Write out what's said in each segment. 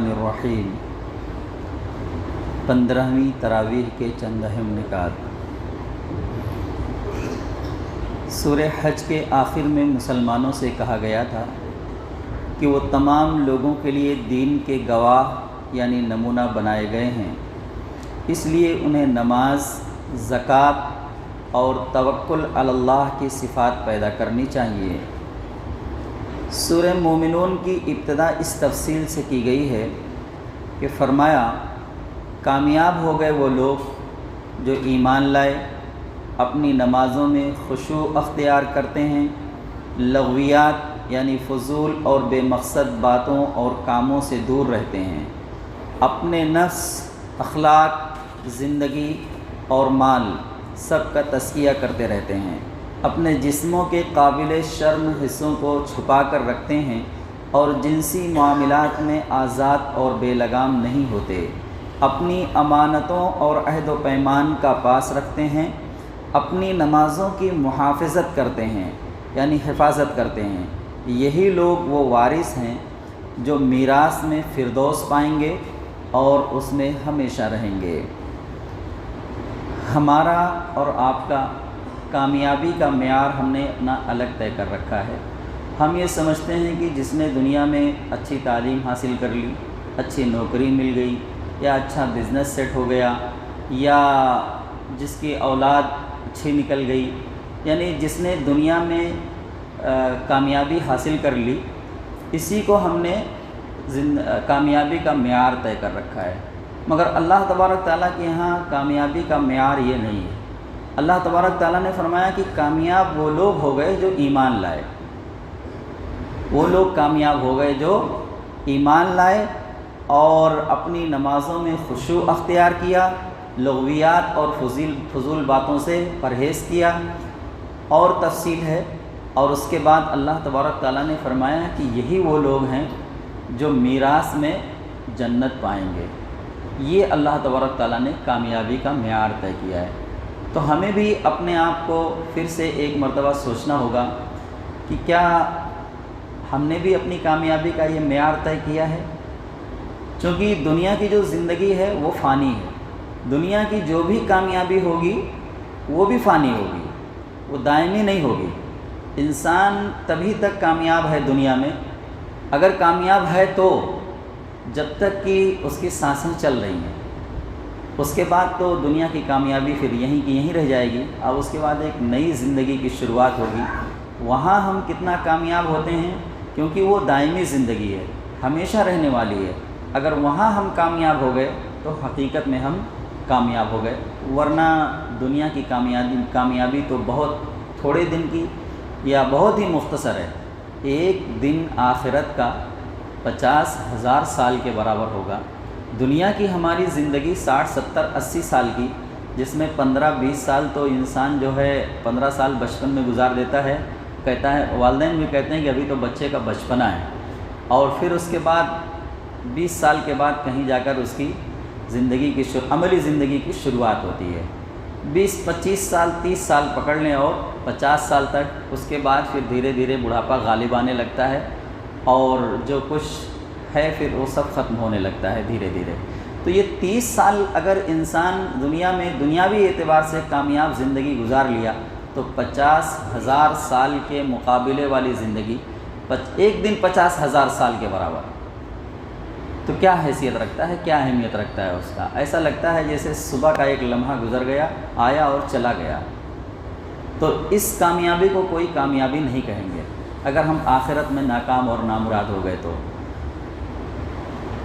الرحمن الرحیم 15ویں تراویح کے چند اہم نکات۔ سورہ حج کے آخر میں مسلمانوں سے کہا گیا تھا کہ وہ تمام لوگوں کے لیے دین کے گواہ یعنی نمونہ بنائے گئے ہیں، اس لیے انہیں نماز، زکوٰۃ اور توکل علی اللہ کی صفات پیدا کرنی چاہیے۔ سورہ مومنون کی ابتدا اس تفصیل سے کی گئی ہے کہ فرمایا کامیاب ہو گئے وہ لوگ جو ایمان لائے، اپنی نمازوں میں خشوع اختیار کرتے ہیں، لغویات یعنی فضول اور بے مقصد باتوں اور کاموں سے دور رہتے ہیں، اپنے نفس، اخلاق، زندگی اور مال سب کا تزکیہ کرتے رہتے ہیں، اپنے جسموں کے قابل شرم حصوں کو چھپا کر رکھتے ہیں اور جنسی معاملات میں آزاد اور بے لگام نہیں ہوتے، اپنی امانتوں اور عہد و پیمان کا پاس رکھتے ہیں، اپنی نمازوں کی محافظت کرتے ہیں یعنی حفاظت کرتے ہیں۔ یہی لوگ وہ وارث ہیں جو میراث میں فردوس پائیں گے اور اس میں ہمیشہ رہیں گے۔ ہمارا اور آپ کا کامیابی کا معیار ہم نے اپنا الگ طے کر رکھا ہے۔ ہم یہ سمجھتے ہیں کہ جس نے دنیا میں اچھی تعلیم حاصل کر لی، اچھی نوکری مل گئی، یا اچھا بزنس سیٹ ہو گیا، یا جس کی اولاد اچھی نکل گئی، یعنی جس نے دنیا میں کامیابی حاصل کر لی، اسی کو ہم نے کامیابی کا معیار طے کر رکھا ہے۔ مگر اللہ تبارک تعالیٰ کے یہاں کامیابی کا معیار یہ نہیں ہے۔ اللہ تبارک تعالیٰ نے فرمایا کہ کامیاب وہ لوگ ہو گئے جو ایمان لائے، وہ لوگ کامیاب ہو گئے جو ایمان لائے اور اپنی نمازوں میں خشوع اختیار کیا، لغویات اور فضول باتوں سے پرہیز کیا، اور تفصیل ہے۔ اور اس کے بعد اللہ تبارک تعالیٰ نے فرمایا کہ یہی وہ لوگ ہیں جو میراث میں جنت پائیں گے۔ یہ اللہ تبارک تعالیٰ نے کامیابی کا معیار طے کیا ہے۔ تو ہمیں بھی اپنے آپ کو پھر سے ایک مرتبہ سوچنا ہوگا کہ کیا ہم نے بھی اپنی کامیابی کا یہ معیار طے کیا ہے؟ چونکہ دنیا کی جو زندگی ہے وہ فانی ہے، دنیا کی جو بھی کامیابی ہوگی وہ بھی فانی ہوگی، وہ دائمی نہیں ہوگی۔ انسان تبھی تک کامیاب ہے دنیا میں اگر کامیاب ہے تو جب تک کہ اس کی سانسیں چل رہی ہیں، اس کے بعد تو دنیا کی کامیابی پھر یہیں کی یہیں رہ جائے گی۔ اب اس کے بعد ایک نئی زندگی کی شروعات ہوگی، وہاں ہم کتنا کامیاب ہوتے ہیں کیونکہ وہ دائمی زندگی ہے، ہمیشہ رہنے والی ہے۔ اگر وہاں ہم کامیاب ہو گئے تو حقیقت میں ہم کامیاب ہو گئے، ورنہ دنیا کی کامیابی تو بہت تھوڑے دن کی یا بہت ہی مختصر ہے۔ ایک دن آخرت کا 50,000 سال کے برابر ہوگا۔ دنیا کی ہماری زندگی 60، 70، 80 سال کی، جس میں 15-20 سال تو انسان جو ہے 15 سال بچپن میں گزار دیتا ہے، کہتا ہے، والدین بھی کہتے ہیں کہ ابھی تو بچے کا بچپنا ہے، اور پھر اس کے بعد 20 سال کے بعد کہیں جا کر اس کی زندگی کی عملی زندگی کی شروعات ہوتی ہے۔ 20-25 سال، 30 سال پکڑ لیں اور 50 سال تک، اس کے بعد پھر دھیرے دھیرے بڑھاپا غالب آنے لگتا ہے اور جو کچھ ہے پھر وہ سب ختم ہونے لگتا ہے دھیرے دھیرے۔ تو یہ 30 سال اگر انسان دنیا میں دنیاوی اعتبار سے کامیاب زندگی گزار لیا تو 50,000 سال کے مقابلے والی زندگی ایک دن 50,000 سال کے برابر، تو کیا حیثیت رکھتا ہے، کیا اہمیت رکھتا ہے اس کا؟ ایسا لگتا ہے جیسے صبح کا ایک لمحہ گزر گیا، آیا اور چلا گیا۔ تو اس کامیابی کو کوئی کامیابی نہیں کہیں گے اگر ہم آخرت میں ناکام اور نامراد ہو گئے تو۔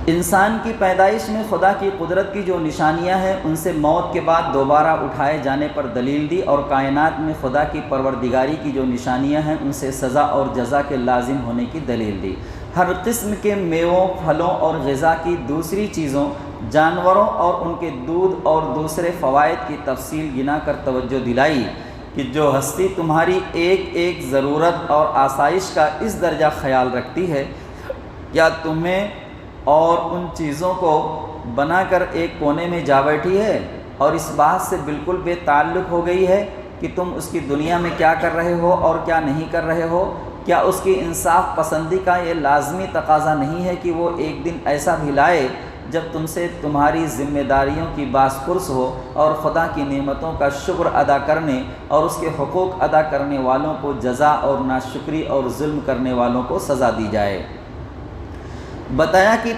انسان کی پیدائش میں خدا کی قدرت کی جو نشانیاں ہیں ان سے موت کے بعد دوبارہ اٹھائے جانے پر دلیل دی، اور کائنات میں خدا کی پروردگاری کی جو نشانیاں ہیں ان سے سزا اور جزا کے لازم ہونے کی دلیل دی۔ ہر قسم کے میووں، پھلوں اور غذا کی دوسری چیزوں، جانوروں اور ان کے دودھ اور دوسرے فوائد کی تفصیل گنا کر توجہ دلائی کہ جو ہستی تمہاری ایک ایک ضرورت اور آسائش کا اس درجہ خیال رکھتی ہے، کیا تمہیں اور ان چیزوں کو بنا کر ایک کونے میں جا بیٹھی ہے اور اس بات سے بالکل بے تعلق ہو گئی ہے کہ تم اس کی دنیا میں کیا کر رہے ہو اور کیا نہیں کر رہے ہو؟ کیا اس کی انصاف پسندی کا یہ لازمی تقاضا نہیں ہے کہ وہ ایک دن ایسا بھی لائے جب تم سے تمہاری ذمہ داریوں کی باس پرس ہو اور خدا کی نعمتوں کا شکر ادا کرنے اور اس کے حقوق ادا کرنے والوں کو جزا اور ناشکری اور ظلم کرنے والوں کو سزا دی جائے؟ بتایا کہ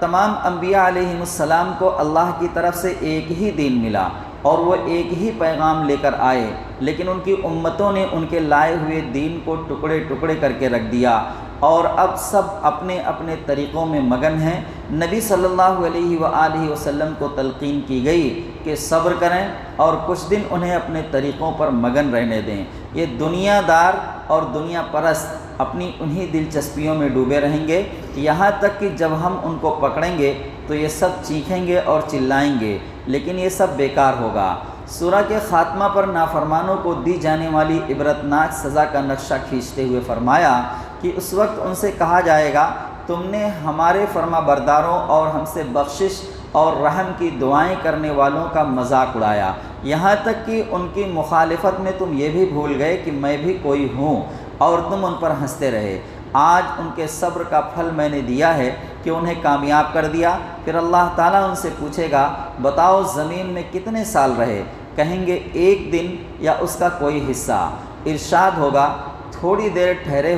تمام انبیاء علیہم السلام کو اللہ کی طرف سے ایک ہی دین ملا اور وہ ایک ہی پیغام لے کر آئے، لیکن ان کی امتوں نے ان کے لائے ہوئے دین کو ٹکڑے ٹکڑے کر کے رکھ دیا اور اب سب اپنے اپنے طریقوں میں مگن ہیں۔ نبی صلی اللہ علیہ وآلہ وسلم کو تلقین کی گئی کہ صبر کریں اور کچھ دن انہیں اپنے طریقوں پر مگن رہنے دیں۔ یہ دنیا دار اور دنیا پرست اپنی انہی دلچسپیوں میں ڈوبے رہیں گے، یہاں تک کہ جب ہم ان کو پکڑیں گے تو یہ سب چیخیں گے اور چلائیں گے، لیکن یہ سب بیکار ہوگا۔ سورہ کے خاتمہ پر نافرمانوں کو دی جانے والی عبرتناک سزا کا نقشہ کھینچتے ہوئے فرمایا کہ اس وقت ان سے کہا جائے گا، تم نے ہمارے فرما برداروں اور ہم سے بخشش اور رحم کی دعائیں کرنے والوں کا مذاق اڑایا، یہاں تک کہ ان کی مخالفت میں تم یہ بھی بھول گئے کہ میں بھی کوئی ہوں اور تم ان پر ہنستے رہے۔ آج ان کے صبر کا پھل میں نے دیا ہے کہ انہیں کامیاب کر دیا۔ پھر اللہ تعالیٰ ان سے پوچھے گا، بتاؤ زمین میں کتنے سال رہے؟ کہیں گے ایک دن یا اس کا کوئی حصہ۔ ارشاد ہوگا، تھوڑی دیر ٹھہرے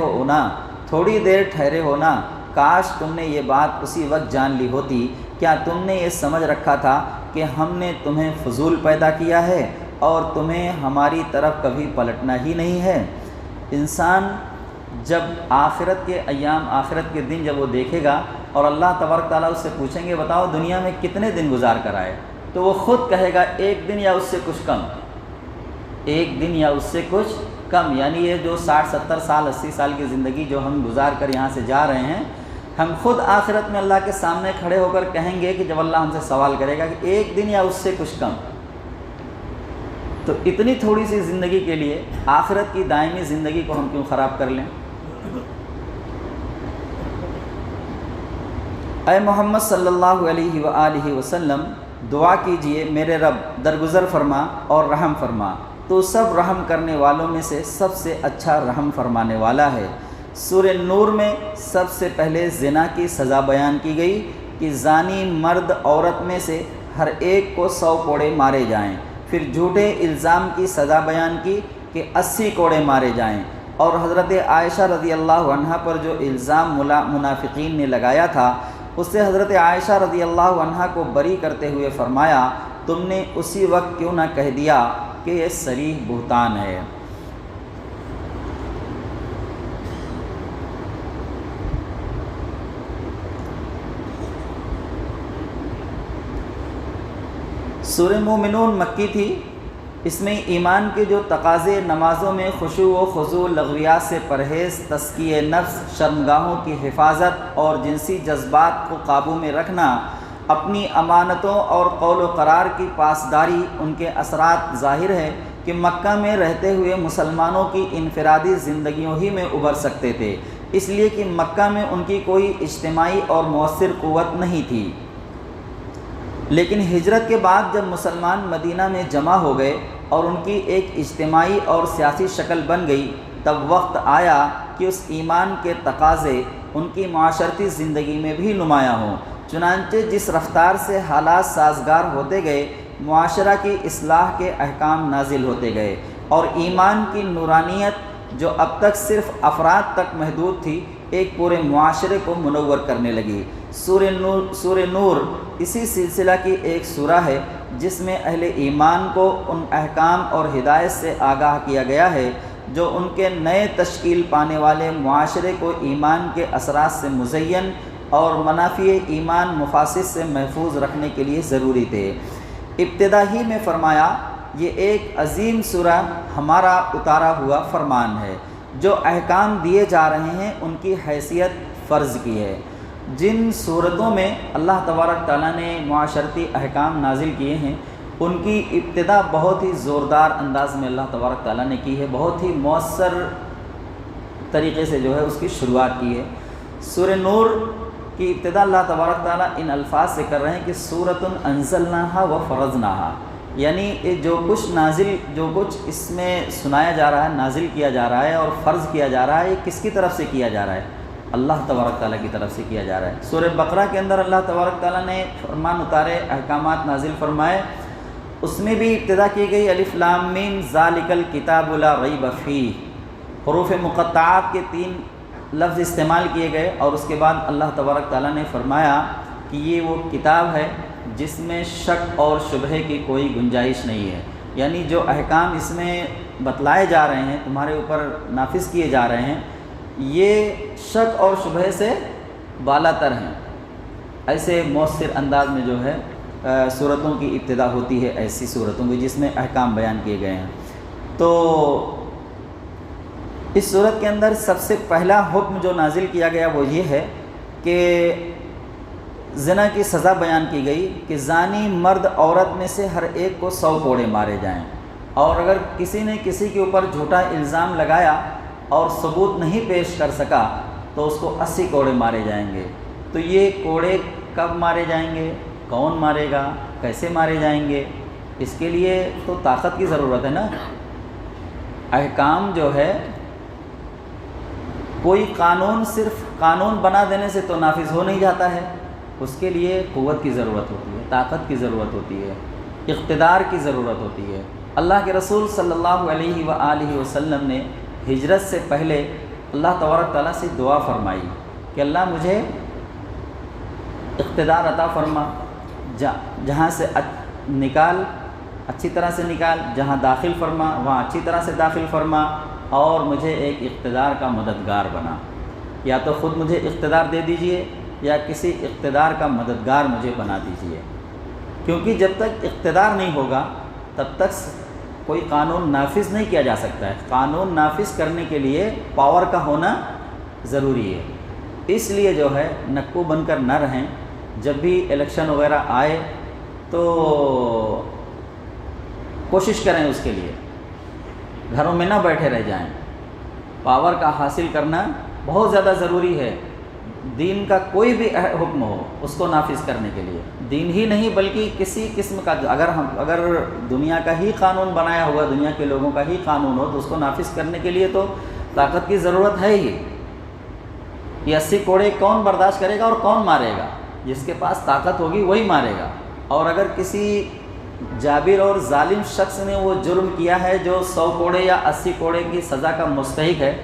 ہو نا، کاش تم نے یہ بات اسی وقت جان لی ہوتی۔ کیا تم نے یہ سمجھ رکھا تھا کہ ہم نے تمہیں فضول پیدا کیا ہے اور تمہیں ہماری طرف کبھی پلٹنا ہی نہیں ہے؟ انسان جب آخرت کے ایام، آخرت کے دن جب وہ دیکھے گا اور اللہ تبارک تعالیٰ اس سے پوچھیں گے، بتاؤ دنیا میں کتنے دن گزار کر آئے، تو وہ خود کہے گا ایک دن یا اس سے کچھ کم، ایک دن یا اس سے کچھ کم۔ یعنی یہ جو 60-70 سال 80 سال کی زندگی جو ہم گزار کر یہاں سے جا رہے ہیں، ہم خود آخرت میں اللہ کے سامنے کھڑے ہو کر کہیں گے کہ جب اللہ ہم سے سوال کرے گا کہ ایک دن یا اس سے کچھ کم، تو اتنی تھوڑی سی زندگی کے لیے آخرت کی دائمی زندگی کو ہم کیوں خراب کر لیں؟ اے محمد صلی اللہ علیہ وآلہ وسلم، دعا کیجئے، میرے رب درگزر فرما اور رحم فرما، تو سب رحم کرنے والوں میں سے سب سے اچھا رحم فرمانے والا ہے۔ سورہ نور میں سب سے پہلے زنا کی سزا بیان کی گئی کہ زانی مرد عورت میں سے ہر ایک کو 100 کوڑے مارے جائیں۔ پھر جھوٹے الزام کی سزا بیان کی کہ 80 کوڑے مارے جائیں، اور حضرت عائشہ رضی اللہ عنہا پر جو الزام منافقین نے لگایا تھا، اس سے حضرت عائشہ رضی اللہ عنہا کو بری کرتے ہوئے فرمایا، تم نے اسی وقت کیوں نہ کہہ دیا کہ یہ صریح بہتان ہے۔ سورہ مومنون مکی تھی، اس میں ایمان کے جو تقاضے، نمازوں میں خشوع و خضوع، لغویات سے پرہیز، تزکیہ نفس، شرمگاہوں کی حفاظت اور جنسی جذبات کو قابو میں رکھنا، اپنی امانتوں اور قول و قرار کی پاسداری، ان کے اثرات ظاہر ہے کہ مکہ میں رہتے ہوئے مسلمانوں کی انفرادی زندگیوں ہی میں ابھر سکتے تھے، اس لیے کہ مکہ میں ان کی کوئی اجتماعی اور مؤثر قوت نہیں تھی۔ لیکن ہجرت کے بعد جب مسلمان مدینہ میں جمع ہو گئے اور ان کی ایک اجتماعی اور سیاسی شکل بن گئی، تب وقت آیا کہ اس ایمان کے تقاضے ان کی معاشرتی زندگی میں بھی نمایاں ہوں۔ چنانچہ جس رفتار سے حالات سازگار ہوتے گئے، معاشرہ کی اصلاح کے احکام نازل ہوتے گئے، اور ایمان کی نورانیت جو اب تک صرف افراد تک محدود تھی، ایک پورے معاشرے کو منور کرنے لگی۔ سورہ نور اسی سلسلہ کی ایک سورہ ہے جس میں اہل ایمان کو ان احکام اور ہدایت سے آگاہ کیا گیا ہے جو ان کے نئے تشکیل پانے والے معاشرے کو ایمان کے اثرات سے مزین اور منافع ایمان مفاسد سے محفوظ رکھنے کے لیے ضروری تھے۔ ابتدا ہی میں فرمایا، یہ ایک عظیم سورہ ہمارا اتارا ہوا فرمان ہے، جو احکام دیے جا رہے ہیں ان کی حیثیت فرض کی ہے۔ جن صورتوں میں اللہ تبارک تعالیٰ نے معاشرتی احکام نازل کیے ہیں، ان کی ابتدا بہت ہی زوردار انداز میں اللہ تبارک تعالیٰ نے کی ہے، بہت ہی مؤثر طریقے سے جو ہے اس کی شروعات کی ہے۔ سورہ نور کی ابتدا اللہ تبارک تعالیٰ ان الفاظ سے کر رہے ہیں کہ سورۃ انزلناہا و فرضناہا، یعنی یہ جو کچھ اس میں سنایا جا رہا ہے، نازل کیا جا رہا ہے اور فرض کیا جا رہا ہے، یہ کس کی طرف سے کیا جا رہا ہے؟ اللہ تبارک تعالیٰ کی طرف سے کیا جا رہا ہے۔ سورہ بقرہ کے اندر اللہ تبارک تعالیٰ نے فرمان اتارے، احکامات نازل فرمائے، اس میں بھی ابتدا کی گئی الف لام میم ذالک الکتاب لا ریب فیہ، حروف مقطعات کے 3 لفظ استعمال کیے گئے، اور اس کے بعد اللہ تبارک تعالیٰ نے فرمایا کہ یہ وہ کتاب ہے جس میں شک اور شبہے کی کوئی گنجائش نہیں ہے، یعنی جو احکام اس میں بتلائے جا رہے ہیں، تمہارے اوپر نافذ کیے جا رہے ہیں، یہ شک اور شبہے سے بالا تر ہیں۔ ایسے مؤثر انداز میں جو ہے صورتوں کی ابتدا ہوتی ہے، ایسی صورتوں کی جس میں احکام بیان کیے گئے ہیں۔ تو اس صورت کے اندر سب سے پہلا حکم جو نازل کیا گیا وہ یہ ہے کہ زنا کی سزا بیان کی گئی کہ زانی مرد عورت میں سے ہر ایک کو 100 کوڑے مارے جائیں، اور اگر کسی نے کسی کے اوپر جھوٹا الزام لگایا اور ثبوت نہیں پیش کر سکا تو اس کو 80 کوڑے مارے جائیں گے۔ تو یہ کوڑے کب مارے جائیں گے، کون مارے گا، کیسے مارے جائیں گے، اس کے لیے تو طاقت کی ضرورت ہے نا۔ احکام جو ہے کوئی قانون صرف قانون بنا دینے سے تو نافذ ہو نہیں جاتا ہے، اس کے لیے قوت کی ضرورت ہوتی ہے، طاقت کی ضرورت ہوتی ہے، اقتدار کی ضرورت ہوتی ہے۔ اللہ کے رسول صلی اللہ علیہ وآلہ وسلم نے ہجرت سے پہلے اللہ تبارک تعالیٰ سے دعا فرمائی کہ اللہ مجھے اقتدار عطا فرما، جہاں سے نکال اچھی طرح سے نکال، جہاں داخل فرما وہاں اچھی طرح سے داخل فرما، اور مجھے ایک اقتدار کا مددگار بنا، یا تو خود مجھے اقتدار دے دیجئے یا کسی اقتدار کا مددگار مجھے بنا دیجئے، کیونکہ جب تک اقتدار نہیں ہوگا تب تک کوئی قانون نافذ نہیں کیا جا سکتا ہے۔ قانون نافذ کرنے کے لیے پاور کا ہونا ضروری ہے، اس لیے جو ہے نکو بن کر نہ رہیں، جب بھی الیکشن وغیرہ آئے تو کوشش کریں اس کے لیے، گھروں میں نہ بیٹھے رہ جائیں، پاور کا حاصل کرنا بہت زیادہ ضروری ہے۔ دین کا کوئی بھی حکم ہو اس کو نافذ کرنے کے لیے، دین ہی نہیں بلکہ کسی قسم کا، اگر دنیا کا ہی قانون بنایا ہوا، دنیا کے لوگوں کا ہی قانون ہو تو اس کو نافذ کرنے کے لیے تو طاقت کی ضرورت ہے ہی۔ یہ 80 کوڑے کون برداشت کرے گا اور کون مارے گا؟ جس کے پاس طاقت ہوگی وہی مارے گا، اور اگر کسی جابر اور ظالم شخص نے وہ جرم کیا ہے جو 100 کوڑے یا 80 کوڑے کی سزا کا مستحق ہے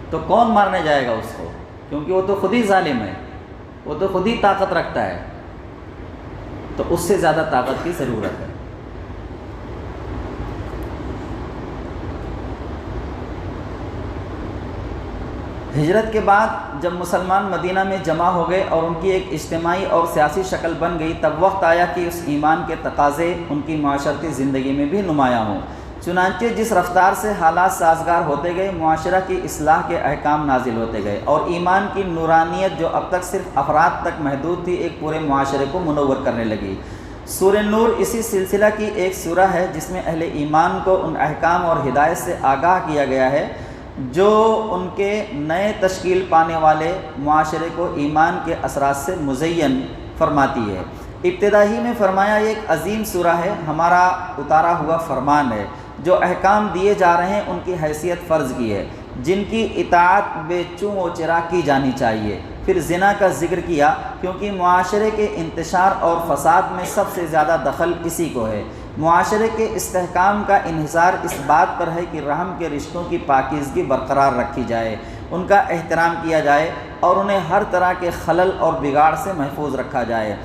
تو کون مارنے جائے گا اس کو؟ کیونکہ وہ تو خود ہی ظالم ہے، وہ تو خود ہی طاقت رکھتا ہے، تو اس سے زیادہ طاقت کی ضرورت ہے۔ ہجرت کے بعد جب مسلمان مدینہ میں جمع ہو گئے اور ان کی ایک اجتماعی اور سیاسی شکل بن گئی، تب وقت آیا کہ اس ایمان کے تقاضے ان کی معاشرتی زندگی میں بھی نمایاں ہوں۔ چنانچہ جس رفتار سے حالات سازگار ہوتے گئے، معاشرہ کی اصلاح کے احکام نازل ہوتے گئے، اور ایمان کی نورانیت جو اب تک صرف افراد تک محدود تھی، ایک پورے معاشرے کو منور کرنے لگی۔ سورہ نور اسی سلسلہ کی ایک سورہ ہے جس میں اہل ایمان کو ان احکام اور ہدایت سے آگاہ کیا گیا ہے جو ان کے نئے تشکیل پانے والے معاشرے کو ایمان کے اثرات سے مزین فرماتی ہے۔ ابتدا ہی میں فرمایا یہ ایک عظیم سورہ ہے، ہمارا اتارا ہوا فرمان ہے، جو احکام دیے جا رہے ہیں ان کی حیثیت فرض کی ہے، جن کی اطاعت بے چون و چرا کی جانی چاہیے۔ پھر زنا کا ذکر کیا کیونکہ معاشرے کے انتشار اور فساد میں سب سے زیادہ دخل اسی کو ہے۔ معاشرے کے استحکام کا انحصار اس بات پر ہے کہ رحم کے رشتوں کی پاکیزگی برقرار رکھی جائے، ان کا احترام کیا جائے اور انہیں ہر طرح کے خلل اور بگاڑ سے محفوظ رکھا جائے۔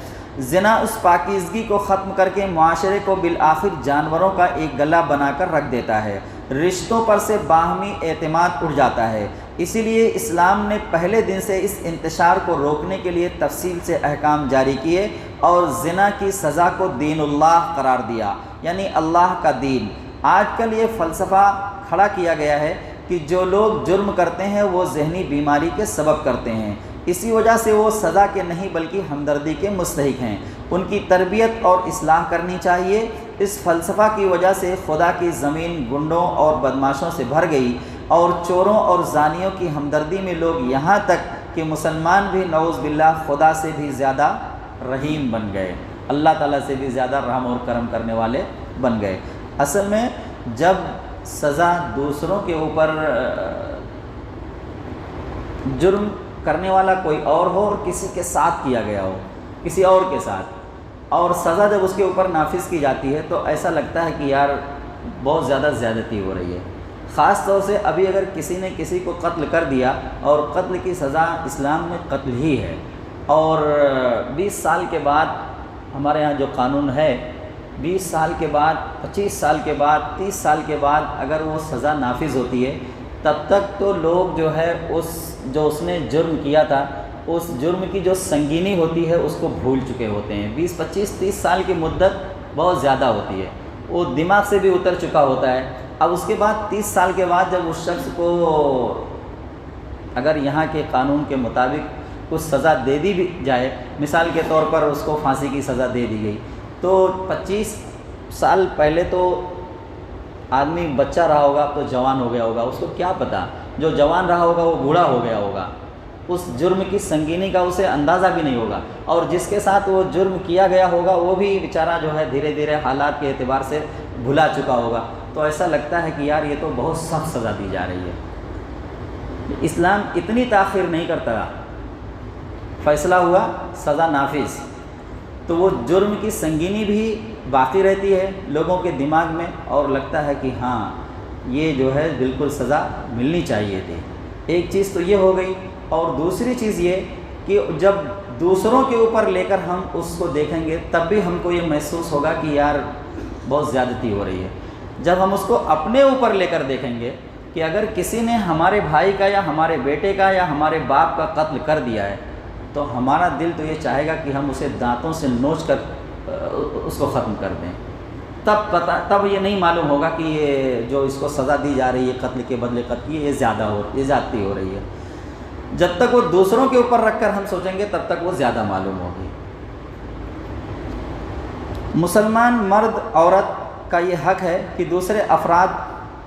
زنا اس پاکیزگی کو ختم کر کے معاشرے کو بالآخر جانوروں کا ایک گلا بنا کر رکھ دیتا ہے، رشتوں پر سے باہمی اعتماد اٹھ جاتا ہے۔ اسی لیے اسلام نے پہلے دن سے اس انتشار کو روکنے کے لیے تفصیل سے احکام جاری کیے اور زنا کی سزا کو دین اللہ قرار دیا، یعنی اللہ کا دین۔ آج کل یہ فلسفہ کھڑا کیا گیا ہے کہ جو لوگ جرم کرتے ہیں وہ ذہنی بیماری کے سبب کرتے ہیں، اسی وجہ سے وہ سزا کے نہیں بلکہ ہمدردی کے مستحق ہیں، ان کی تربیت اور اصلاح کرنی چاہیے۔ اس فلسفہ کی وجہ سے خدا کی زمین گنڈوں اور بدماشوں سے بھر گئی اور چوروں اور زانیوں کی ہمدردی میں لوگ یہاں تک کہ مسلمان بھی نعوذ باللہ خدا سے بھی زیادہ رحیم بن گئے۔ اللہ تعالیٰ سے بھی زیادہ رحم اور کرم کرنے والے بن گئے۔ اصل میں جب سزا دوسروں کے اوپر جرم کرنے والا کوئی اور ہو اور کسی کے ساتھ کیا گیا ہو، کسی اور کے ساتھ، اور سزا جب اس کے اوپر نافذ کی جاتی ہے تو ایسا لگتا ہے کہ یار بہت زیادہ زیادتی ہو رہی ہے۔ خاص طور سے ابھی اگر کسی نے کسی کو قتل کر دیا، اور قتل کی سزا اسلام میں قتل ہی ہے، اور 20 سال کے بعد ہمارے یہاں جو قانون ہے، 20 سال کے بعد، 25 سال کے بعد، 30 سال کے بعد اگر وہ سزا نافذ ہوتی ہے، تب تک تو لوگ جو ہے اس نے جرم کیا تھا، اس جرم کی جو سنگینی ہوتی ہے اس کو بھول چکے ہوتے ہیں۔ 20 25 30 سال کی مدت بہت زیادہ ہوتی ہے، وہ دماغ سے بھی اتر چکا ہوتا ہے۔ اب اس کے بعد 30 سال کے بعد جب اس شخص کو اگر یہاں کے قانون کے مطابق کچھ سزا دے دی بھی جائے، مثال کے طور پر اس کو پھانسی کی سزا دے دی گئی، تو 25 سال پہلے تو آدمی بچہ رہا ہوگا، اب تو جوان ہو گیا ہوگا، اس کو کیا پتہ، جو جوان رہا ہوگا وہ بوڑھا ہو گیا ہوگا، اس جرم کی سنگینی کا اسے اندازہ بھی نہیں ہوگا، اور جس کے ساتھ وہ جرم کیا گیا ہوگا وہ بھی بیچارہ جو ہے دھیرے دھیرے حالات کے اعتبار سے بھلا چکا ہوگا۔ تو ایسا لگتا ہے کہ یار یہ تو بہت سخت سزا دی جا رہی ہے۔ اسلام اتنی تاخیر نہیں کرتا، فیصلہ ہوا، سزا نافذ، تو وہ جرم کی سنگینی بھی باقی رہتی ہے لوگوں کے دماغ میں، اور لگتا ہے کہ ہاں یہ جو ہے بالکل سزا ملنی چاہیے تھی۔ ایک چیز تو یہ ہو گئی، اور دوسری چیز یہ کہ جب دوسروں کے اوپر لے کر ہم اس کو دیکھیں گے تب بھی ہم کو یہ محسوس ہوگا کہ یار بہت زیادتی ہو رہی ہے۔ جب ہم اس کو اپنے اوپر لے کر دیکھیں گے کہ اگر کسی نے ہمارے بھائی کا یا ہمارے بیٹے کا یا ہمارے باپ کا قتل کر دیا ہے تو ہمارا دل تو یہ چاہے گا کہ ہم اسے دانتوں سے نوچ کر اس کو ختم کر دیں۔ تب یہ نہیں معلوم ہوگا کہ یہ جو اس کو سزا دی جا رہی ہے قتل کے بدلے قتل کی، یہ زیادتی ہو رہی ہے۔ جب تک وہ دوسروں کے اوپر رکھ کر ہم سوچیں گے تب تک وہ زیادہ معلوم ہوگی۔ مسلمان مرد عورت کا یہ حق ہے کہ دوسرے افراد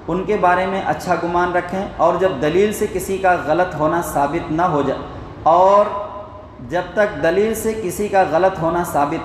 ان کے بارے میں اچھا گمان رکھیں، اور جب دلیل سے کسی کا غلط ہونا ثابت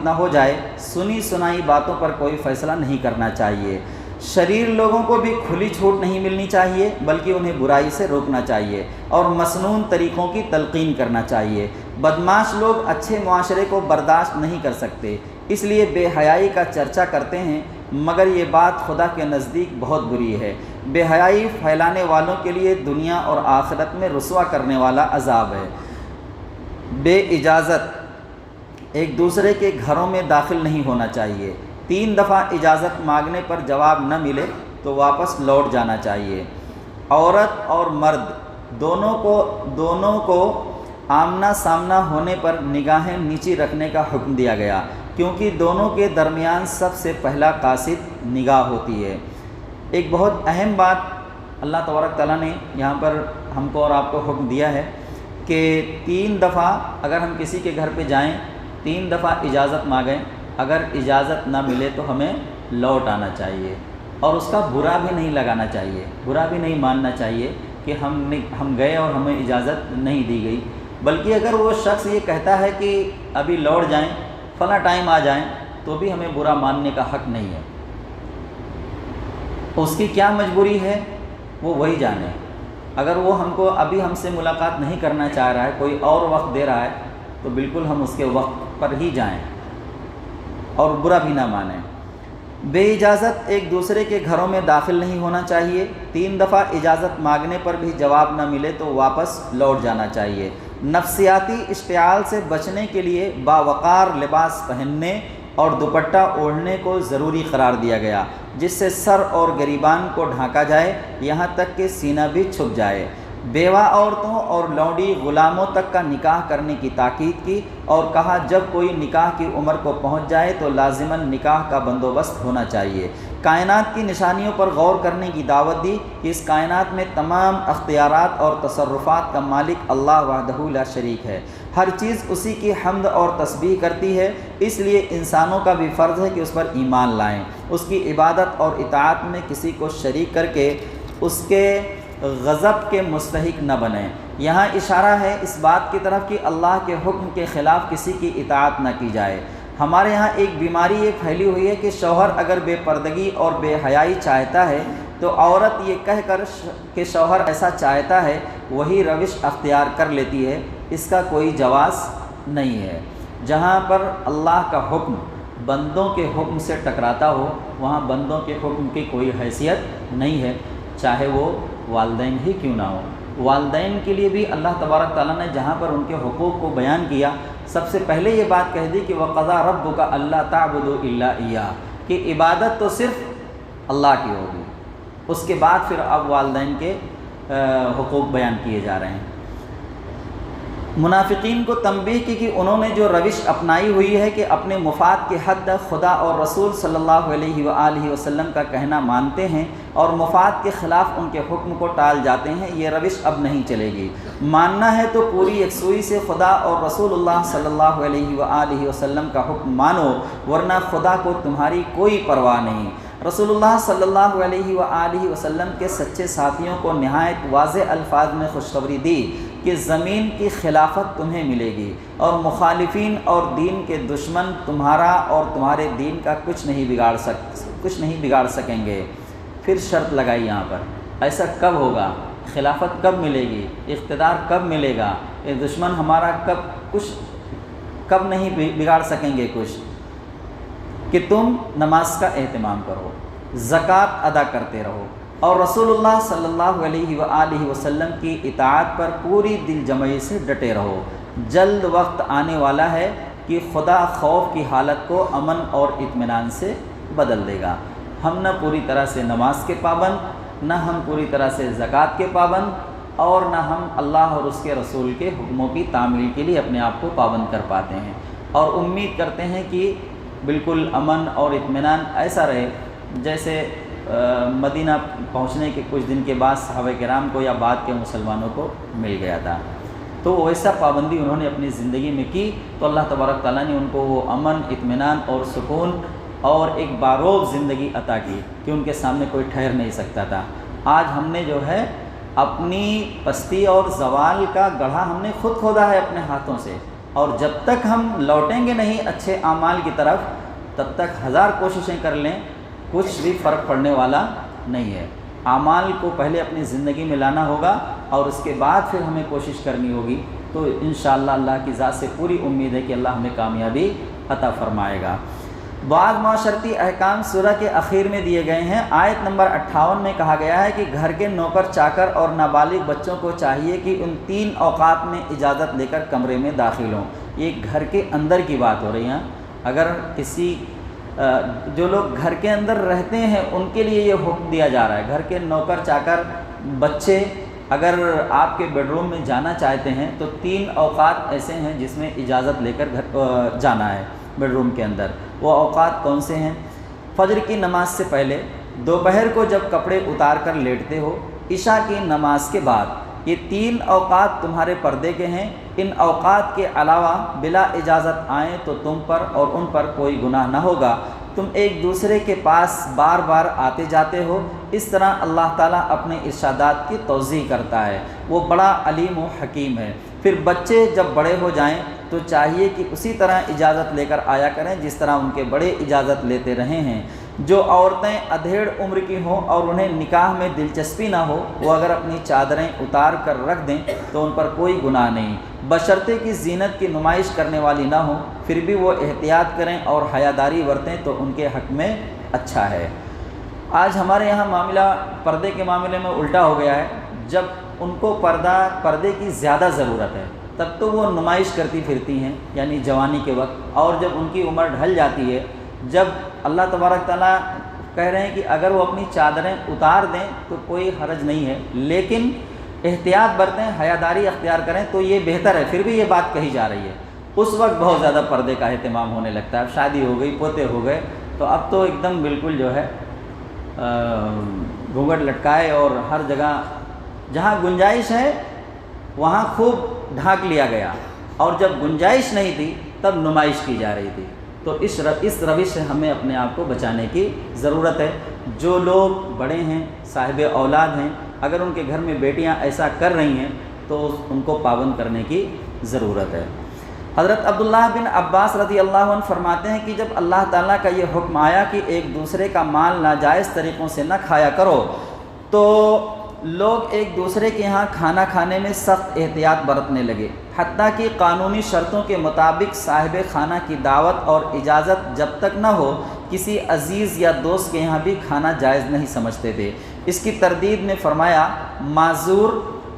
نہ ہو جائے سنی سنائی باتوں پر کوئی فیصلہ نہیں کرنا چاہیے۔ شریر لوگوں کو بھی کھلی چھوٹ نہیں ملنی چاہیے، بلکہ انہیں برائی سے روکنا چاہیے اور مسنون طریقوں کی تلقین کرنا چاہیے۔ بدمعاش لوگ اچھے معاشرے کو برداشت نہیں کر سکتے، اس لیے بے حیائی کا چرچا کرتے ہیں، مگر یہ بات خدا کے نزدیک بہت بری ہے۔ بے حیائی پھیلانے والوں کے لیے دنیا اور آخرت میں رسوا کرنے والا عذاب ہے۔ بے اجازت ایک دوسرے کے گھروں میں داخل نہیں ہونا چاہیے۔ 3 دفعہ اجازت مانگنے پر جواب نہ ملے تو واپس لوٹ جانا چاہیے۔ عورت اور مرد دونوں کو آمنا سامنا ہونے پر نگاہیں نیچی رکھنے کا حکم دیا گیا، کیونکہ دونوں کے درمیان سب سے پہلا قاصد نگاہ ہوتی ہے۔ ایک بہت اہم بات اللہ تبارک تعالیٰ نے یہاں پر ہم کو اور آپ کو حکم دیا ہے کہ 3 دفعہ اگر ہم کسی کے گھر پہ جائیں، 3 دفعہ اجازت مانگیں، اگر اجازت نہ ملے تو ہمیں لوٹ آنا چاہیے، اور اس کا برا بھی نہیں لگانا چاہیے، برا بھی نہیں ماننا چاہیے کہ ہم گئے اور ہمیں اجازت نہیں دی گئی، بلکہ اگر وہ شخص یہ کہتا ہے کہ ابھی لوٹ جائیں، فلاں ٹائم آ جائیں، تو بھی ہمیں برا ماننے کا حق نہیں ہے۔ اس کی کیا مجبوری ہے وہ وہی جانے۔ اگر وہ ابھی ہم سے ملاقات نہیں کرنا چاہ رہا ہے، کوئی اور وقت دے رہا ہے، تو بالکل ہم اس کے وقت پر ہی جائیں اور برا بھی نہ مانیں۔ بے اجازت ایک دوسرے کے گھروں میں داخل نہیں ہونا چاہیے۔ 3 دفعہ اجازت مانگنے پر بھی جواب نہ ملے تو واپس لوٹ جانا چاہیے۔ نفسیاتی اشتعال سے بچنے کے لیے باوقار لباس پہننے اور دوپٹہ اوڑھنے کو ضروری قرار دیا گیا، جس سے سر اور گریبان کو ڈھانکا جائے، یہاں تک کہ سینہ بھی چھپ جائے۔ بیوہ عورتوں اور لونڈی غلاموں تک کا نکاح کرنے کی تاکید کی، اور کہا جب کوئی نکاح کی عمر کو پہنچ جائے تو لازماً نکاح کا بندوبست ہونا چاہیے۔ کائنات کی نشانیوں پر غور کرنے کی دعوت دی کہ اس کائنات میں تمام اختیارات اور تصرفات کا مالک اللہ وحدہ لا شریک ہے، ہر چیز اسی کی حمد اور تسبیح کرتی ہے، اس لیے انسانوں کا بھی فرض ہے کہ اس پر ایمان لائیں، اس کی عبادت اور اطاعت میں کسی کو شریک کر کے اس کے غضب کے مستحق نہ بنیں۔ یہاں اشارہ ہے اس بات کی طرف کہ اللہ کے حکم کے خلاف کسی کی اطاعت نہ کی جائے۔ ہمارے یہاں ایک بیماری یہ پھیلی ہوئی ہے کہ شوہر اگر بے پردگی اور بے حیائی چاہتا ہے تو عورت یہ کہہ کر کہ شوہر ایسا چاہتا ہے وہی روش اختیار کر لیتی ہے، اس کا کوئی جواز نہیں ہے۔ جہاں پر اللہ کا حکم بندوں کے حکم سے ٹکراتا ہو وہاں بندوں کے حکم کی کوئی حیثیت نہیں ہے، چاہے وہ والدین ہی کیوں نہ ہو۔ والدین کے لیے بھی اللہ تبارک تعالیٰ نے جہاں پر ان کے حقوق کو بیان کیا، سب سے پہلے یہ بات کہہ دی کہ وَقَضَىٰ رَبُّكَ أَلَّا تَعْبُدُوا إِلَّا إِيَّاهُ، کہ عبادت تو صرف اللہ کی ہوگی۔ اس کے بعد پھر اب والدین کے حقوق بیان کیے جا رہے ہیں۔ منافقین کو تنبیہ کی کہ انہوں نے جو روش اپنائی ہوئی ہے کہ اپنے مفاد کے حد خدا اور رسول صلی اللہ علیہ وآلہ وسلم کا کہنا مانتے ہیں اور مفاد کے خلاف ان کے حکم کو ٹال جاتے ہیں، یہ روش اب نہیں چلے گی۔ ماننا ہے تو پوری یکسوئی سے خدا اور رسول اللہ صلی اللہ علیہ وآلہ وسلم کا حکم مانو، ورنہ خدا کو تمہاری کوئی پرواہ نہیں۔ رسول اللہ صلی اللہ علیہ وآلہ وسلم کے سچے ساتھیوں کو نہایت واضح الفاظ میں خوشخبری دی کہ زمین کی خلافت تمہیں ملے گی اور مخالفین اور دین کے دشمن تمہارا اور تمہارے دین کا کچھ نہیں بگاڑ سکیں گے۔ پھر شرط لگائی یہاں پر، ایسا کب ہوگا؟ خلافت کب ملے گی؟ اقتدار کب ملے گا؟ یہ دشمن ہمارا کب نہیں بگاڑ سکیں گے کچھ؟ کہ تم نماز کا اہتمام کرو، زکوٰۃ ادا کرتے رہو اور رسول اللہ صلی اللہ علیہ وآلہ وسلم کی اطاعت پر پوری دل جمعی سے ڈٹے رہو۔ جلد وقت آنے والا ہے کہ خدا خوف کی حالت کو امن اور اطمینان سے بدل دے گا۔ ہم نہ پوری طرح سے نماز کے پابند، نہ ہم پوری طرح سے زکوٰۃ کے پابند، اور نہ ہم اللہ اور اس کے رسول کے حکموں کی تعمیل کے لیے اپنے آپ کو پابند کر پاتے ہیں، اور امید کرتے ہیں کہ بالکل امن اور اطمینان ایسا رہے جیسے مدینہ پہنچنے کے کچھ دن کے بعد صحابہ کرام کو یا بعد کے مسلمانوں کو مل گیا تھا۔ تو ویسا پابندی انہوں نے اپنی زندگی میں کی تو اللہ تبارک تعالیٰ نے ان کو وہ امن، اطمینان اور سکون اور ایک باروب زندگی عطا کی کہ ان کے سامنے کوئی ٹھہر نہیں سکتا تھا۔ آج ہم نے جو ہے اپنی پستی اور زوال کا گڑھا ہم نے خود کھودا ہے اپنے ہاتھوں سے، اور جب تک ہم لوٹیں گے نہیں اچھے اعمال کی طرف تب تک ہزار کوششیں کر لیں کچھ بھی فرق پڑنے والا نہیں ہے۔ اعمال کو پہلے اپنی زندگی میں لانا ہوگا اور اس کے بعد پھر ہمیں کوشش کرنی ہوگی، تو انشاءاللہ اللہ کی ذات سے پوری امید ہے کہ اللہ ہمیں کامیابی عطا فرمائے گا۔ بعض معاشرتی احکام سورہ کے اخیر میں دیے گئے ہیں۔ آیت نمبر 58 میں کہا گیا ہے کہ گھر کے نوکر چاکر اور نابالغ بچوں کو چاہیے کہ ان 3 اوقات میں اجازت لے کر کمرے میں داخل ہوں۔ یہ گھر کے اندر کی بات ہو رہی ہے۔ اگر کسی جو لوگ گھر کے اندر رہتے ہیں ان کے لیے یہ حکم دیا جا رہا ہے، گھر کے نوکر چاکر بچے اگر آپ کے بیڈ روم میں جانا چاہتے ہیں تو 3 اوقات ایسے ہیں جس میں اجازت لے کر جانا ہے بیڈ روم کے اندر۔ وہ اوقات کون سے ہیں؟ فجر کی نماز سے پہلے، دوپہر کو جب کپڑے اتار کر لیٹتے ہو، عشاء کی نماز کے بعد۔ یہ 3 اوقات تمہارے پردے کے ہیں۔ ان اوقات کے علاوہ بلا اجازت آئیں تو تم پر اور ان پر کوئی گناہ نہ ہوگا۔ تم ایک دوسرے کے پاس بار بار آتے جاتے ہو۔ اس طرح اللہ تعالیٰ اپنے ارشادات کی توضیح کرتا ہے، وہ بڑا علیم و حکیم ہے۔ پھر بچے جب بڑے ہو جائیں تو چاہیے کہ اسی طرح اجازت لے کر آیا کریں جس طرح ان کے بڑے اجازت لیتے رہے ہیں۔ جو عورتیں ادھیڑ عمر کی ہوں اور انہیں نکاح میں دلچسپی نہ ہو، وہ اگر اپنی چادریں اتار کر رکھ دیں تو ان پر کوئی گناہ نہیں، بشرطے کی زینت کی نمائش کرنے والی نہ ہوں۔ پھر بھی وہ احتیاط کریں اور حیاداری برتیں تو ان کے حق میں اچھا ہے۔ آج ہمارے یہاں معاملہ پردے کے معاملے میں الٹا ہو گیا ہے۔ جب ان کو پردے کی زیادہ ضرورت ہے تب تو وہ نمائش کرتی پھرتی ہیں، یعنی جوانی کے وقت، اور جب ان کی عمر ڈھل جاتی ہے، جب اللہ تبارک تعالیٰ کہہ رہے ہیں کہ اگر وہ اپنی چادریں اتار دیں تو کوئی حرج نہیں ہے، لیکن احتیاط برتیں، حیاداری اختیار کریں تو یہ بہتر ہے۔ پھر بھی یہ بات کہی جا رہی ہے۔ اس وقت بہت زیادہ پردے کا اہتمام ہونے لگتا ہے۔ اب شادی ہو گئی، پوتے ہو گئے، تو اب تو ایک دم بالکل جو ہے گھونگھٹ لٹکائے اور ہر جگہ جہاں گنجائش ہے وہاں خوب ڈھانک لیا گیا، اور جب گنجائش نہیں تھی تب نمائش کی جا رہی تھی۔ تو اس روش سے ہمیں اپنے آپ کو بچانے کی ضرورت ہے۔ جو لوگ بڑے ہیں، صاحب اولاد ہیں، اگر ان کے گھر میں بیٹیاں ایسا کر رہی ہیں تو ان کو پابند کرنے کی ضرورت ہے۔ حضرت عبداللہ بن عباس رضی اللہ عنہ فرماتے ہیں کہ جب اللہ تعالیٰ کا یہ حکم آیا کہ ایک دوسرے کا مال ناجائز طریقوں سے نہ کھایا کرو، تو لوگ ایک دوسرے کے یہاں کھانا کھانے میں سخت احتیاط برتنے لگے، حتیٰ کہ قانونی شرطوں کے مطابق صاحب خانہ کی دعوت اور اجازت جب تک نہ ہو کسی عزیز یا دوست کے یہاں بھی کھانا جائز نہیں سمجھتے تھے۔ اس کی تردید میں فرمایا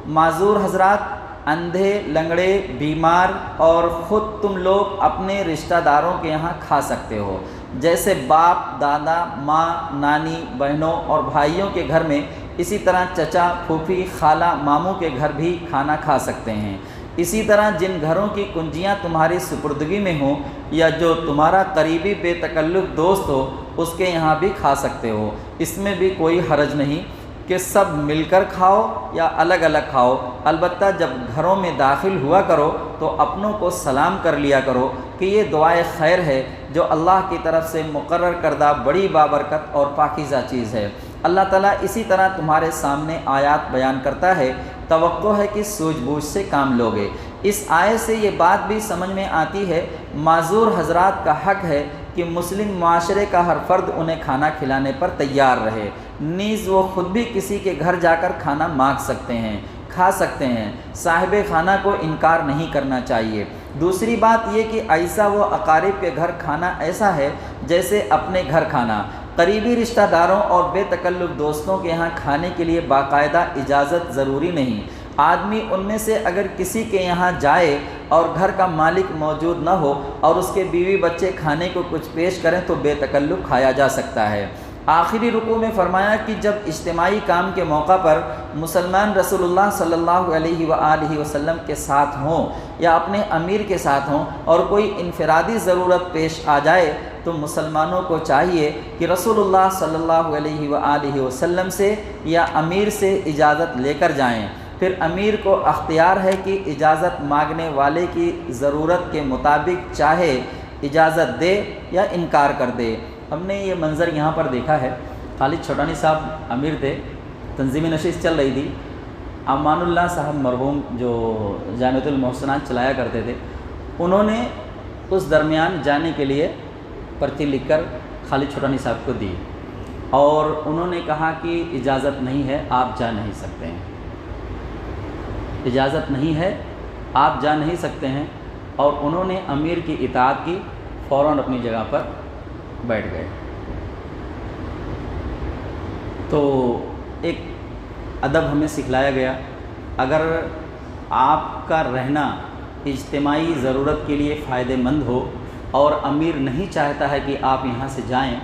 معذور حضرات، اندھے، لنگڑے، بیمار اور خود تم لوگ اپنے رشتہ داروں کے یہاں کھا سکتے ہو، جیسے باپ، دادا، ماں، نانی، بہنوں اور بھائیوں کے گھر میں، اسی طرح چچا، پھوپھی، خالہ، ماموں کے گھر بھی کھانا کھا سکتے ہیں۔ اسی طرح جن گھروں کی کنجیاں تمہاری سپردگی میں ہوں یا جو تمہارا قریبی بے تکلف دوست ہو، اس کے یہاں بھی کھا سکتے ہو، اس میں بھی کوئی حرج نہیں کہ سب مل کر کھاؤ یا الگ الگ کھاؤ، البتہ جب گھروں میں داخل ہوا کرو تو اپنوں کو سلام کر لیا کرو کہ یہ دعائے خیر ہے جو اللہ کی طرف سے مقرر کردہ بڑی بابرکت اور پاکیزہ چیز ہے۔ اللہ تعالیٰ اسی طرح تمہارے سامنے آیات بیان کرتا ہے، توقع ہے کہ سوجھ بوجھ سے کام لوگے۔ اس آیت سے یہ بات بھی سمجھ میں آتی ہے، معذور حضرات کا حق ہے کہ مسلم معاشرے کا ہر فرد انہیں کھانا کھلانے پر تیار رہے، نیز وہ خود بھی کسی کے گھر جا کر کھانا مانگ سکتے ہیں، کھا سکتے ہیں، صاحب خانہ کو انکار نہیں کرنا چاہیے۔ دوسری بات یہ کہ ایسا وہ اقارب کے گھر کھانا ایسا ہے جیسے اپنے گھر کھانا۔ قریبی رشتہ داروں اور بے تکلف دوستوں کے یہاں کھانے کے لیے باقاعدہ اجازت ضروری نہیں۔ آدمی ان میں سے اگر کسی کے یہاں جائے اور گھر کا مالک موجود نہ ہو اور اس کے بیوی بچے کھانے کو کچھ پیش کریں تو بے تکلف کھایا جا سکتا ہے۔ آخری رکوع میں فرمایا کہ جب اجتماعی کام کے موقع پر مسلمان رسول اللہ صلی اللہ علیہ وآلہ وسلم کے ساتھ ہوں یا اپنے امیر کے ساتھ ہوں اور کوئی انفرادی ضرورت پیش آ جائے تو مسلمانوں کو چاہیے کہ رسول اللہ صلی اللہ علیہ وآلہ وسلم سے یا امیر سے اجازت لے کر جائیں۔ پھر امیر کو اختیار ہے کہ اجازت مانگنے والے کی ضرورت کے مطابق چاہے اجازت دے یا انکار کر دے۔ ہم نے یہ منظر یہاں پر دیکھا ہے، خالد چھوٹانی صاحب امیر تھے، تنظیم نشست چل رہی تھی، امان اللہ صاحب مرحوم جو جامعۃ المحسنات چلایا کرتے تھے، انہوں نے اس درمیان جانے کے لیے پرچی لکھ کر خالد چھوٹانی صاحب کو دی اور انہوں نے کہا کہ اجازت نہیں ہے، آپ جا نہیں سکتے ہیں، اجازت نہیں ہے، آپ جا نہیں سکتے ہیں، اور انہوں نے امیر کی اطاعت کی، فوراً اپنی جگہ پر بیٹھ گئے۔ تو ایک ادب ہمیں سکھلایا گیا، اگر آپ کا رہنا اجتماعی ضرورت کے لیے فائدہ مند ہو اور امیر نہیں چاہتا ہے کہ آپ یہاں سے جائیں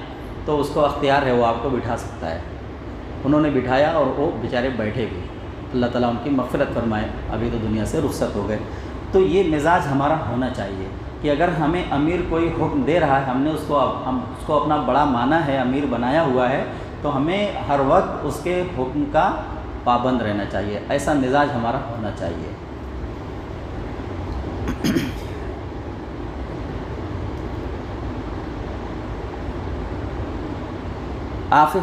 تو اس کو اختیار ہے، وہ آپ کو بٹھا سکتا ہے۔ انہوں نے بٹھایا اور وہ بیچارے بیٹھے بھی، اللہ تعالیٰ ان کی مغفرت فرمائے، ابھی تو دنیا سے رخصت ہو گئے۔ تو یہ مزاج ہمارا ہونا چاہیے کہ اگر ہمیں امیر کوئی حکم دے رہا ہے، ہم نے اس کو اپنا بڑا مانا ہے، امیر بنایا ہوا ہے، تو ہمیں ہر وقت اس کے حکم کا پابند رہنا چاہیے، ایسا مزاج ہمارا ہونا چاہیے۔ آخر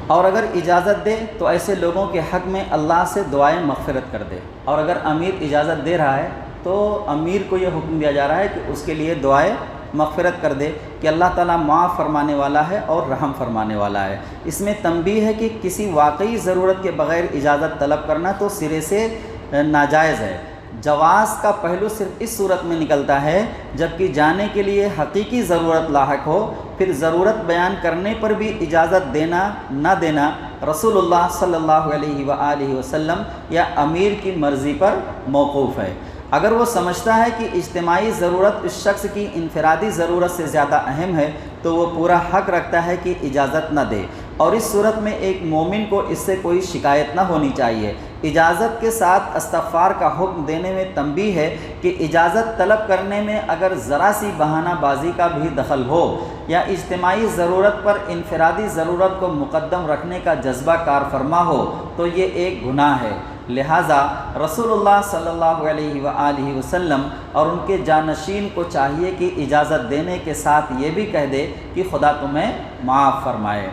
اور اگر اجازت دے تو ایسے لوگوں کے حق میں اللہ سے دعائیں مغفرت کر دے، اور اگر امیر اجازت دے رہا ہے تو امیر کو یہ حکم دیا جا رہا ہے کہ اس کے لیے دعائیں مغفرت کر دے کہ اللہ تعالیٰ معاف فرمانے والا ہے اور رحم فرمانے والا ہے۔ اس میں تنبیہ ہے کہ کسی واقعی ضرورت کے بغیر اجازت طلب کرنا تو سرے سے ناجائز ہے۔ جواز کا پہلو صرف اس صورت میں نکلتا ہے جبکہ جانے کے لیے حقیقی ضرورت لاحق ہو، پھر ضرورت بیان کرنے پر بھی اجازت دینا نہ دینا رسول اللہ صلی اللہ علیہ وآلہ وسلم یا امیر کی مرضی پر موقوف ہے۔ اگر وہ سمجھتا ہے کہ اجتماعی ضرورت اس شخص کی انفرادی ضرورت سے زیادہ اہم ہے تو وہ پورا حق رکھتا ہے کہ اجازت نہ دے، اور اس صورت میں ایک مومن کو اس سے کوئی شکایت نہ ہونی چاہیے۔ اجازت کے ساتھ استغفار کا حکم دینے میں تنبیہ ہے کہ اجازت طلب کرنے میں اگر ذرا سی بہانہ بازی کا بھی دخل ہو یا اجتماعی ضرورت پر انفرادی ضرورت کو مقدم رکھنے کا جذبہ کار فرما ہو تو یہ ایک گناہ ہے۔ لہٰذا رسول اللہ صلی اللہ علیہ وآلہ وسلم اور ان کے جانشین کو چاہیے کہ اجازت دینے کے ساتھ یہ بھی کہہ دے کہ خدا تمہیں معاف فرمائے۔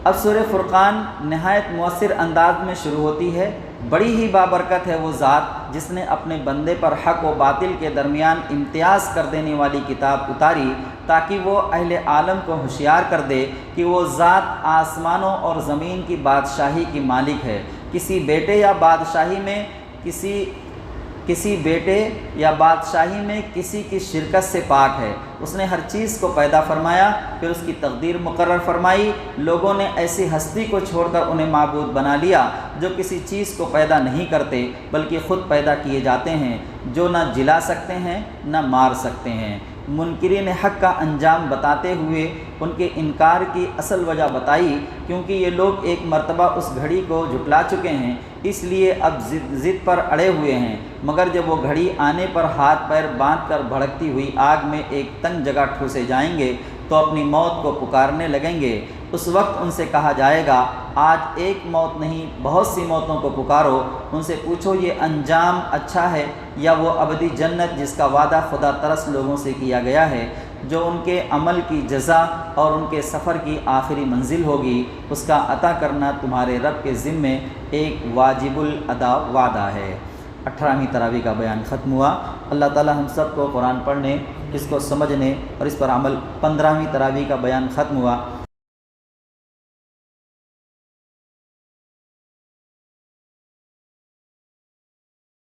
اب سورہ فرقان نہایت مؤثر انداز میں شروع ہوتی ہے۔ بڑی ہی بابرکت ہے وہ ذات جس نے اپنے بندے پر حق و باطل کے درمیان امتیاز کر دینے والی کتاب اتاری، تاکہ وہ اہل عالم کو ہوشیار کر دے کہ وہ ذات آسمانوں اور زمین کی بادشاہی کی مالک ہے۔ کسی بیٹے یا بادشاہی میں کسی کی شرکت سے پاک ہے۔ اس نے ہر چیز کو پیدا فرمایا، پھر اس کی تقدیر مقرر فرمائی۔ لوگوں نے ایسی ہستی کو چھوڑ کر انہیں معبود بنا لیا جو کسی چیز کو پیدا نہیں کرتے بلکہ خود پیدا کیے جاتے ہیں، جو نہ جلا سکتے ہیں نہ مار سکتے ہیں۔ منکرین حق کا انجام بتاتے ہوئے ان کے انکار کی اصل وجہ بتائی، کیونکہ یہ لوگ ایک مرتبہ اس گھڑی کو جھٹلا چکے ہیں، اس لیے اب ضد پر اڑے ہوئے ہیں۔ مگر جب وہ گھڑی آنے پر ہاتھ پیر باندھ کر بھڑکتی ہوئی آگ میں ایک تنگ جگہ ٹھوسے جائیں گے تو اپنی موت کو پکارنے لگیں گے۔ اس وقت ان سے کہا جائے گا، آج ایک موت نہیں بہت سی موتوں کو پکارو۔ ان سے پوچھو، یہ انجام اچھا ہے یا وہ ابدی جنت جس کا وعدہ خدا ترس لوگوں سے کیا گیا ہے، جو ان کے عمل کی جزا اور ان کے سفر کی آخری منزل ہوگی، اس کا عطا کرنا تمہارے رب کے ذمے ایک واجب الادا وعدہ ہے۔ 18ویں تراویح کا بیان ختم ہوا۔ اللہ تعالی ہم سب کو قرآن پڑھنے، اس کو سمجھنے اور اس پر عمل۔ 15ویں تراویح کا بیان ختم ہوا۔